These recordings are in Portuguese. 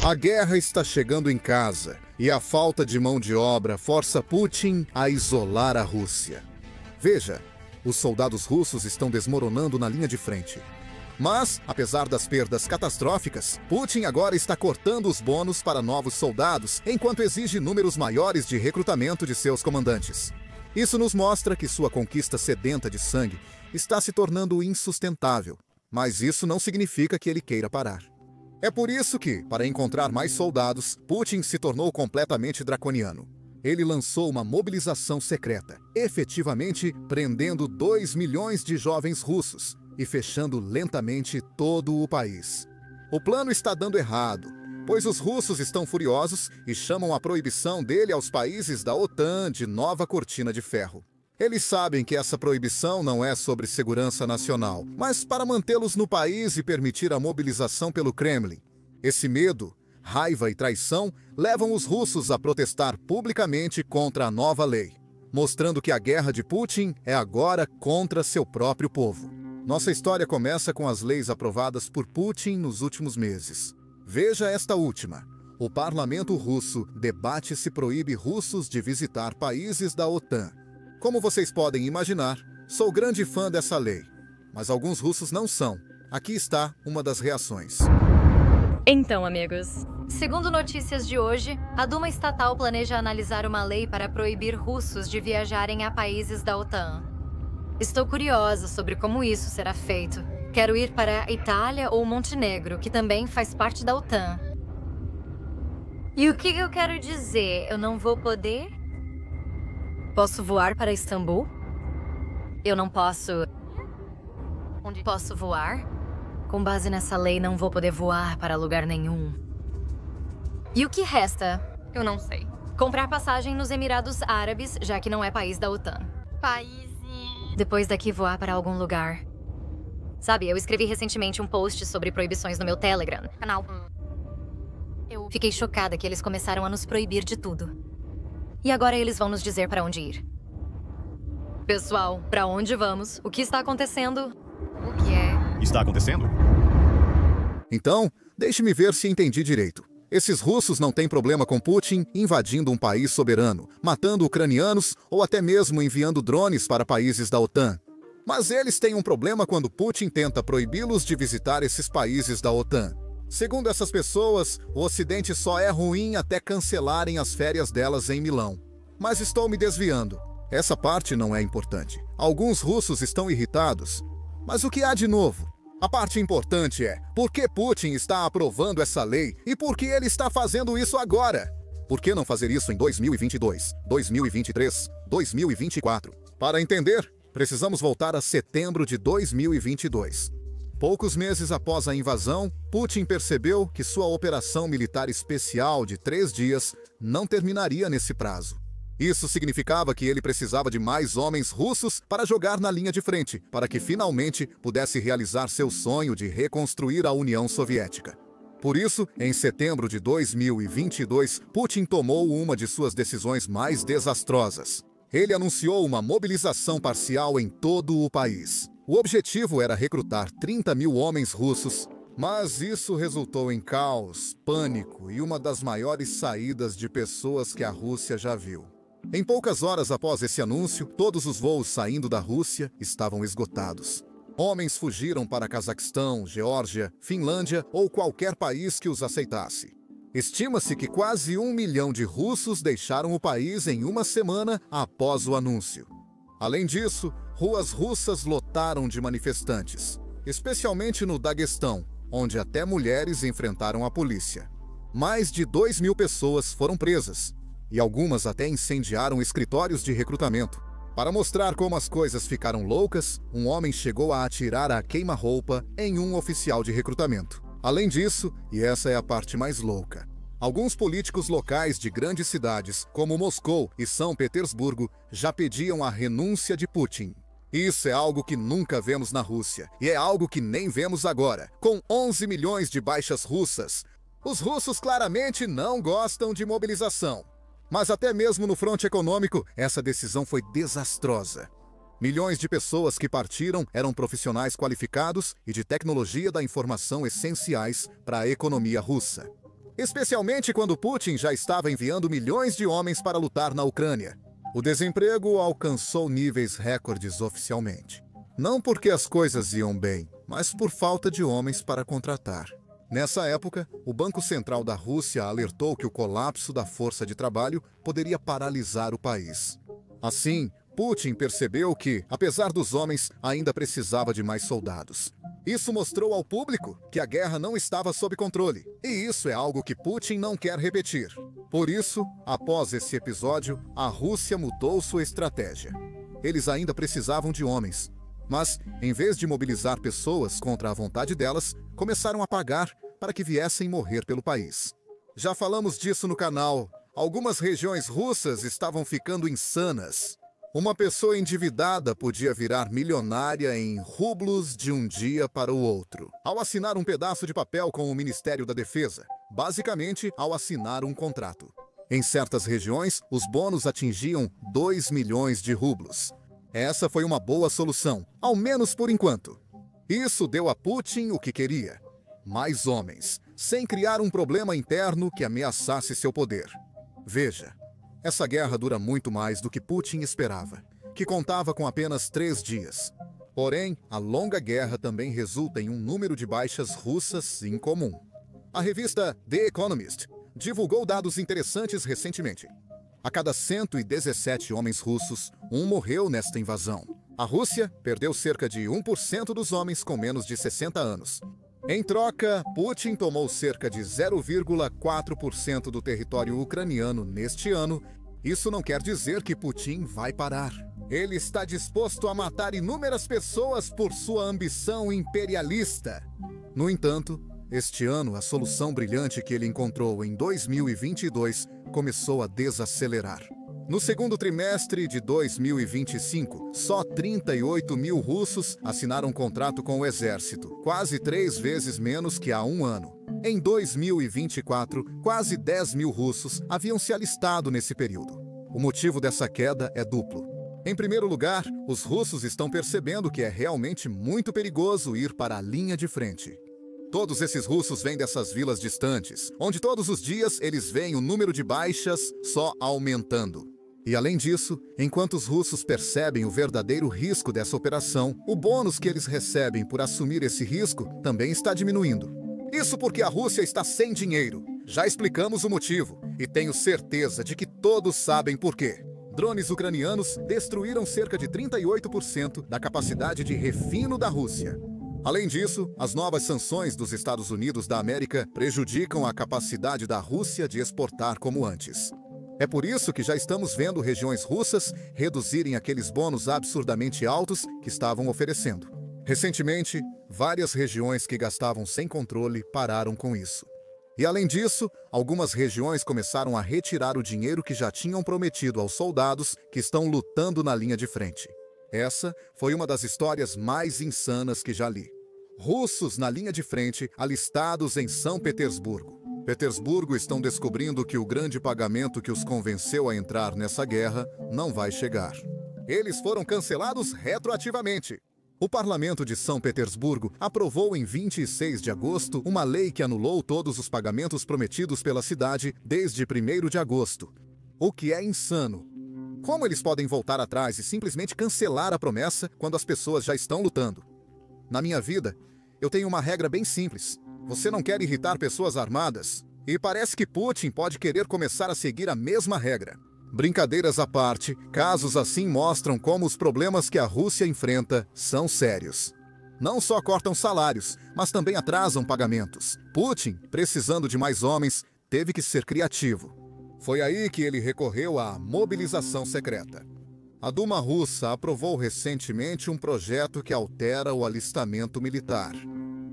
A guerra está chegando em casa e a falta de mão de obra força Putin a isolar a Rússia. Veja, os soldados russos estão desmoronando na linha de frente. Mas, apesar das perdas catastróficas, Putin agora está cortando os bônus para novos soldados, enquanto exige números maiores de recrutamento de seus comandantes. Isso nos mostra que sua conquista sedenta de sangue está se tornando insustentável, mas isso não significa que ele queira parar. É por isso que, para encontrar mais soldados, Putin se tornou completamente draconiano. Ele lançou uma mobilização secreta, efetivamente prendendo 2 milhões de jovens russos e fechando lentamente todo o país. O plano está dando errado, pois os russos estão furiosos e chamam a proibição dele aos países da OTAN de nova cortina de ferro. Eles sabem que essa proibição não é sobre segurança nacional, mas para mantê-los no país e permitir a mobilização pelo Kremlin. Esse medo, raiva e traição levam os russos a protestar publicamente contra a nova lei, mostrando que a guerra de Putin é agora contra seu próprio povo. Nossa história começa com as leis aprovadas por Putin nos últimos meses. Veja esta última. O parlamento russo debate se proíbe russos de visitar países da OTAN. Como vocês podem imaginar, sou grande fã dessa lei, mas alguns russos não são. Aqui está uma das reações. Então, amigos, segundo notícias de hoje, a Duma estatal planeja analisar uma lei para proibir russos de viajarem a países da OTAN. Estou curiosa sobre como isso será feito. Quero ir para a Itália ou Montenegro, que também faz parte da OTAN. E o que eu quero dizer? Eu não vou poder? Posso voar para Istambul? Eu não posso... Onde posso voar? Com base nessa lei, não vou poder voar para lugar nenhum. E o que resta? Eu não sei. Comprar passagem nos Emirados Árabes, já que não é país da OTAN. Depois daqui, voar para algum lugar. Sabe, eu escrevi recentemente um post sobre proibições no meu Telegram. Eu fiquei chocada que eles começaram a nos proibir de tudo. E agora eles vão nos dizer para onde ir. Pessoal, para onde vamos? O que está acontecendo? O que é? Está acontecendo? Então, deixe-me ver se entendi direito. Esses russos não têm problema com Putin invadindo um país soberano, matando ucranianos ou até mesmo enviando drones para países da OTAN. Mas eles têm um problema quando Putin tenta proibi-los de visitar esses países da OTAN. Segundo essas pessoas, o Ocidente só é ruim até cancelarem as férias delas em Milão. Mas estou me desviando. Essa parte não é importante. Alguns russos estão irritados. Mas o que há de novo? A parte importante é por que Putin está aprovando essa lei e por que ele está fazendo isso agora? Por que não fazer isso em 2022, 2023, 2024? Para entender, precisamos voltar a setembro de 2022. Poucos meses após a invasão, Putin percebeu que sua operação militar especial de 3 dias não terminaria nesse prazo. Isso significava que ele precisava de mais homens russos para jogar na linha de frente, para que finalmente pudesse realizar seu sonho de reconstruir a União Soviética. Por isso, em setembro de 2022, Putin tomou uma de suas decisões mais desastrosas. Ele anunciou uma mobilização parcial em todo o país. O objetivo era recrutar 30 mil homens russos, mas isso resultou em caos, pânico e uma das maiores saídas de pessoas que a Rússia já viu. Em poucas horas após esse anúncio, todos os voos saindo da Rússia estavam esgotados. Homens fugiram para Cazaquistão, Geórgia, Finlândia ou qualquer país que os aceitasse. Estima-se que quase 1 milhão de russos deixaram o país em uma semana após o anúncio. Além disso, ruas russas lotaram de manifestantes, especialmente no Daguestão, onde até mulheres enfrentaram a polícia. Mais de 2 mil pessoas foram presas, e algumas até incendiaram escritórios de recrutamento. Para mostrar como as coisas ficaram loucas, um homem chegou a atirar a queima-roupa em um oficial de recrutamento. Além disso, e essa é a parte mais louca, alguns políticos locais de grandes cidades, como Moscou e São Petersburgo, já pediam a renúncia de Putin. Isso é algo que nunca vemos na Rússia, e é algo que nem vemos agora, com 11 milhões de baixas russas. Os russos claramente não gostam de mobilização. Mas até mesmo no fronte econômico, essa decisão foi desastrosa. Milhões de pessoas que partiram eram profissionais qualificados e de tecnologia da informação essenciais para a economia russa. especialmente quando Putin já estava enviando milhões de homens para lutar na Ucrânia. O desemprego alcançou níveis recordes oficialmente. Não porque as coisas iam bem, mas por falta de homens para contratar. Nessa época, o Banco Central da Rússia alertou que o colapso da força de trabalho poderia paralisar o país. Assim, Putin percebeu que, apesar dos homens, ainda precisava de mais soldados. Isso mostrou ao público que a guerra não estava sob controle, e isso é algo que Putin não quer repetir. Por isso, após esse episódio, a Rússia mudou sua estratégia. Eles ainda precisavam de homens, mas, em vez de mobilizar pessoas contra a vontade delas, começaram a pagar para que viessem morrer pelo país. Já falamos disso no canal. Algumas regiões russas estavam ficando insanas. Uma pessoa endividada podia virar milionária em rublos de um dia para o outro, ao assinar um pedaço de papel com o Ministério da Defesa, basicamente ao assinar um contrato. Em certas regiões, os bônus atingiam 2 milhões de rublos. Essa foi uma boa solução, ao menos por enquanto. Isso deu a Putin o que queria: mais homens, sem criar um problema interno que ameaçasse seu poder. Veja, essa guerra dura muito mais do que Putin esperava, que contava com apenas 3 dias. Porém, a longa guerra também resulta em um número de baixas russas incomum. A revista The Economist divulgou dados interessantes recentemente. A cada 117 homens russos, um morreu nesta invasão. A Rússia perdeu cerca de 1% dos homens com menos de 60 anos. Em troca, Putin tomou cerca de 0,4% do território ucraniano neste ano. Isso não quer dizer que Putin vai parar. Ele está disposto a matar inúmeras pessoas por sua ambição imperialista. No entanto, este ano, a solução brilhante que ele encontrou em 2022 começou a desacelerar. No segundo trimestre de 2025, só 38 mil russos assinaram um contrato com o exército, quase 3 vezes menos que há um ano. Em 2024, quase 10 mil russos haviam se alistado nesse período. O motivo dessa queda é duplo. Em primeiro lugar, os russos estão percebendo que é realmente muito perigoso ir para a linha de frente. Todos esses russos vêm dessas vilas distantes, onde todos os dias eles veem o número de baixas só aumentando. E além disso, enquanto os russos percebem o verdadeiro risco dessa operação, o bônus que eles recebem por assumir esse risco também está diminuindo. Isso porque a Rússia está sem dinheiro. Já explicamos o motivo, e tenho certeza de que todos sabem por quê. Drones ucranianos destruíram cerca de 38% da capacidade de refino da Rússia. Além disso, as novas sanções dos Estados Unidos da América prejudicam a capacidade da Rússia de exportar como antes. É por isso que já estamos vendo regiões russas reduzirem aqueles bônus absurdamente altos que estavam oferecendo. Recentemente, várias regiões que gastavam sem controle pararam com isso. E além disso, algumas regiões começaram a retirar o dinheiro que já tinham prometido aos soldados que estão lutando na linha de frente. Essa foi uma das histórias mais insanas que já li. Russos na linha de frente alistados em São Petersburgo. Petersburgo estão descobrindo que o grande pagamento que os convenceu a entrar nessa guerra não vai chegar. Eles foram cancelados retroativamente. O Parlamento de São Petersburgo aprovou em 26 de agosto uma lei que anulou todos os pagamentos prometidos pela cidade desde 1º de agosto. O que é insano. Como eles podem voltar atrás e simplesmente cancelar a promessa quando as pessoas já estão lutando? Na minha vida, eu tenho uma regra bem simples. Você não quer irritar pessoas armadas? E parece que Putin pode querer começar a seguir a mesma regra. Brincadeiras à parte, casos assim mostram como os problemas que a Rússia enfrenta são sérios. Não só cortam salários, mas também atrasam pagamentos. Putin, precisando de mais homens, teve que ser criativo. Foi aí que ele recorreu à mobilização secreta. A Duma russa aprovou recentemente um projeto que altera o alistamento militar.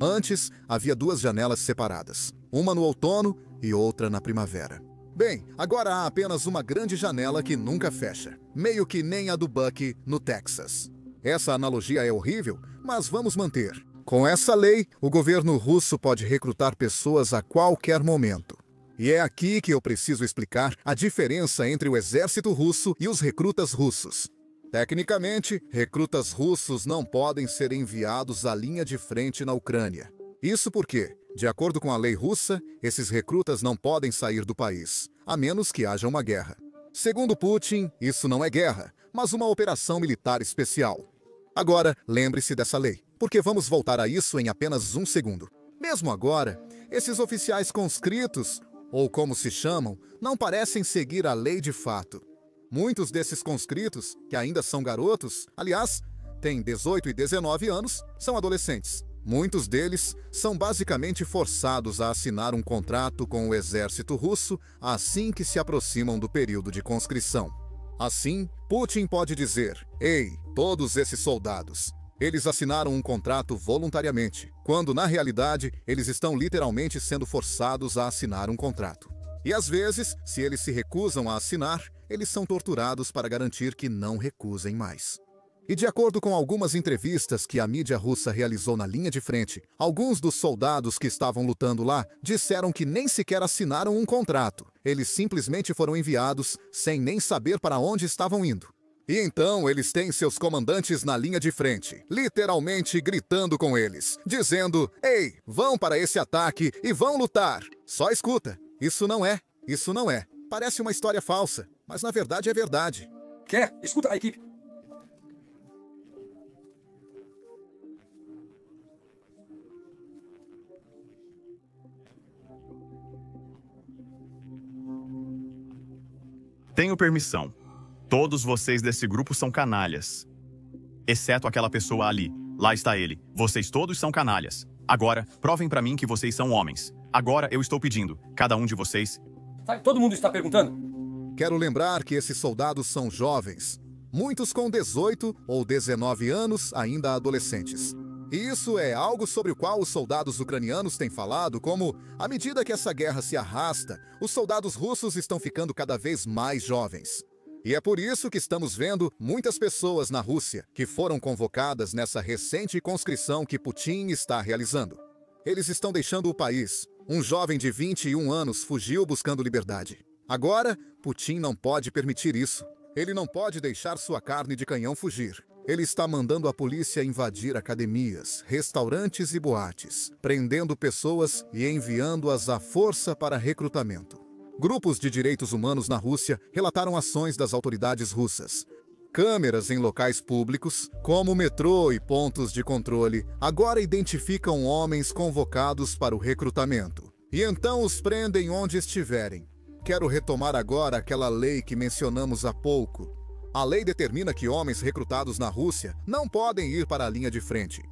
Antes, havia 2 janelas separadas, uma no outono e outra na primavera. Bem, agora há apenas uma grande janela que nunca fecha, meio que nem a do Bucky no Texas. Essa analogia é horrível, mas vamos manter. Com essa lei, o governo russo pode recrutar pessoas a qualquer momento. E é aqui que eu preciso explicar a diferença entre o exército russo e os recrutas russos. Tecnicamente, recrutas russos não podem ser enviados à linha de frente na Ucrânia. Isso porque, De acordo com a lei russa, esses recrutas não podem sair do país, a menos que haja uma guerra. Segundo Putin, isso não é guerra, mas uma operação militar especial. Agora, lembre-se dessa lei, porque vamos voltar a isso em apenas um segundo. Mesmo agora, esses oficiais conscritos, ou como se chamam, não parecem seguir a lei de fato. Muitos desses conscritos, que ainda são garotos, aliás, têm 18 e 19 anos, são adolescentes. Muitos deles são basicamente forçados a assinar um contrato com o exército russo assim que se aproximam do período de conscrição. Assim, Putin pode dizer: "Ei, todos esses soldados, eles assinaram um contrato voluntariamente", quando na realidade eles estão literalmente sendo forçados a assinar um contrato. E às vezes, se eles se recusam a assinar, eles são torturados para garantir que não recusem mais. E de acordo com algumas entrevistas que a mídia russa realizou na linha de frente, alguns dos soldados que estavam lutando lá disseram que nem sequer assinaram um contrato. Eles simplesmente foram enviados sem nem saber para onde estavam indo. E então eles têm seus comandantes na linha de frente, literalmente gritando com eles, dizendo: "Ei, vão para esse ataque e vão lutar." Só escuta, isso não é. Parece uma história falsa, mas na verdade é verdade. Quer? Escuta a equipe. Tenho permissão. Todos vocês desse grupo são canalhas. Exceto aquela pessoa ali. Lá está ele. Vocês todos são canalhas. Agora, provem pra mim que vocês são homens. Agora eu estou pedindo. Cada um de vocês... Todo mundo está perguntando. Quero lembrar que esses soldados são jovens. Muitos com 18 ou 19 anos, ainda adolescentes. E isso é algo sobre o qual os soldados ucranianos têm falado, como, à medida que essa guerra se arrasta, os soldados russos estão ficando cada vez mais jovens. E é por isso que estamos vendo muitas pessoas na Rússia que foram convocadas nessa recente conscrição que Putin está realizando. Eles estão deixando o país. Um jovem de 21 anos fugiu buscando liberdade. Agora, Putin não pode permitir isso. Ele não pode deixar sua carne de canhão fugir. Ele está mandando a polícia invadir academias, restaurantes e boates, prendendo pessoas e enviando-as à força para recrutamento. Grupos de direitos humanos na Rússia relataram ações das autoridades russas. Câmeras em locais públicos, como metrô e pontos de controle, agora identificam homens convocados para o recrutamento. E então os prendem onde estiverem. Quero retomar agora aquela lei que mencionamos há pouco. A lei determina que homens recrutados na Rússia não podem ir para a linha de frente.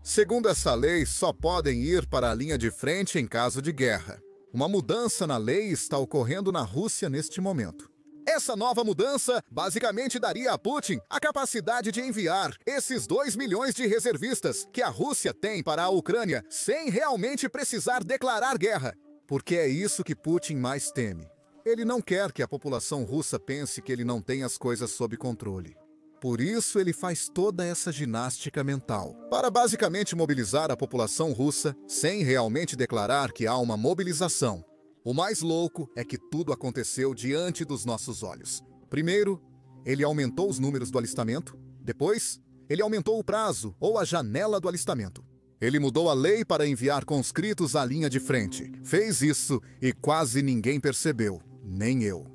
Segundo essa lei, só podem ir para a linha de frente em caso de guerra. Uma mudança na lei está ocorrendo na Rússia neste momento. Essa nova mudança basicamente daria a Putin a capacidade de enviar esses 2 milhões de reservistas que a Rússia tem para a Ucrânia sem realmente precisar declarar guerra. Porque é isso que Putin mais teme. Ele não quer que a população russa pense que ele não tem as coisas sob controle. Por isso ele faz toda essa ginástica mental, para basicamente mobilizar a população russa sem realmente declarar que há uma mobilização. O mais louco é que tudo aconteceu diante dos nossos olhos. Primeiro, ele aumentou os números do alistamento. Depois, ele aumentou o prazo ou a janela do alistamento. Ele mudou a lei para enviar conscritos à linha de frente. Fez isso e quase ninguém percebeu. Nem eu.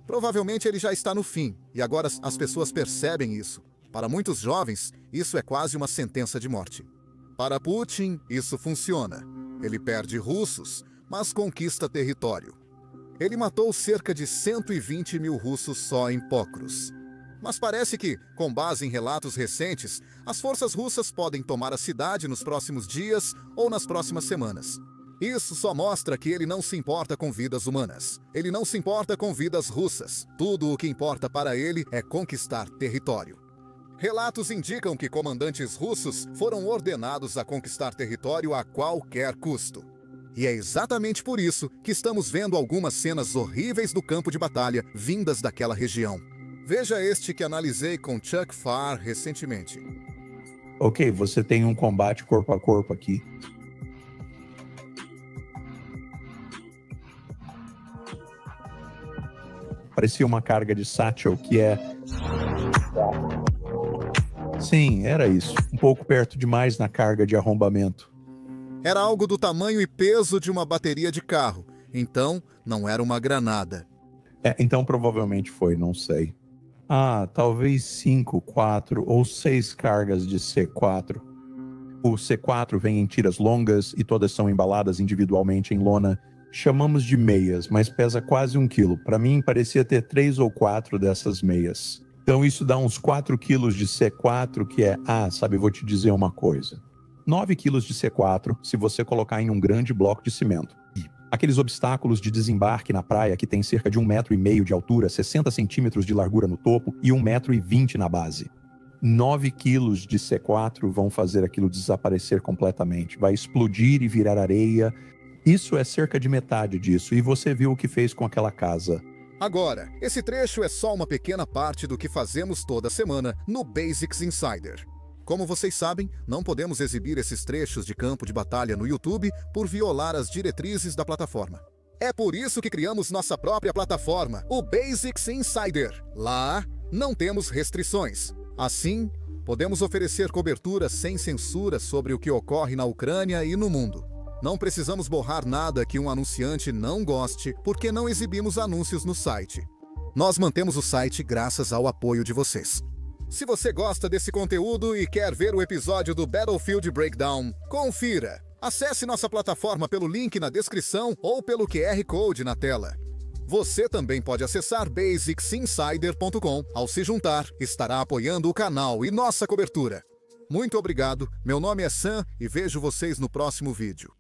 Provavelmente ele já está no fim, e agora as pessoas percebem isso. Para muitos jovens, isso é quase uma sentença de morte. Para Putin, isso funciona. Ele perde russos, mas conquista território. Ele matou cerca de 120 mil russos só em Pokros. Mas parece que, com base em relatos recentes, as forças russas podem tomar a cidade nos próximos dias ou nas próximas semanas. Isso só mostra que ele não se importa com vidas humanas. Ele não se importa com vidas russas. Tudo o que importa para ele é conquistar território. Relatos indicam que comandantes russos foram ordenados a conquistar território a qualquer custo. E é exatamente por isso que estamos vendo algumas cenas horríveis do campo de batalha vindas daquela região. Veja este que analisei com Chuck Farr recentemente. Ok, você tem um combate corpo a corpo aqui. Parecia uma carga de satchel que é... Sim, era isso. Um pouco perto demais na carga de arrombamento. Era algo do tamanho e peso de uma bateria de carro, então não era uma granada. Então provavelmente foi, não sei. Talvez 5, 4 ou 6 cargas de C4. O C4 vem em tiras longas e todas são embaladas individualmente em lona. Chamamos de meias, mas pesa quase 1 quilo. Para mim, parecia ter 3 ou 4 dessas meias. Então isso dá uns 4 quilos de C4, que é... vou te dizer uma coisa. 9 quilos de C4 se você colocar em um grande bloco de cimento. Aqueles obstáculos de desembarque na praia que tem cerca de 1,5 metro de altura, 60 centímetros de largura no topo e 1,20 metro na base. 9 quilos de C4 vão fazer aquilo desaparecer completamente. Vai explodir e virar areia. Isso é cerca de metade disso. E você viu o que fez com aquela casa. Agora, esse trecho é só uma pequena parte do que fazemos toda semana no Basics Insider. Como vocês sabem, não podemos exibir esses trechos de campo de batalha no YouTube por violar as diretrizes da plataforma. É por isso que criamos nossa própria plataforma, o Basics Insider. Lá, não temos restrições. Assim, podemos oferecer cobertura sem censura sobre o que ocorre na Ucrânia e no mundo. Não precisamos borrar nada que um anunciante não goste, porque não exibimos anúncios no site. Nós mantemos o site graças ao apoio de vocês. Se você gosta desse conteúdo e quer ver o episódio do Battlefield Breakdown, confira! Acesse nossa plataforma pelo link na descrição ou pelo QR Code na tela. Você também pode acessar basicsinsider.com. Ao se juntar, estará apoiando o canal e nossa cobertura. Muito obrigado, meu nome é Sam e vejo vocês no próximo vídeo.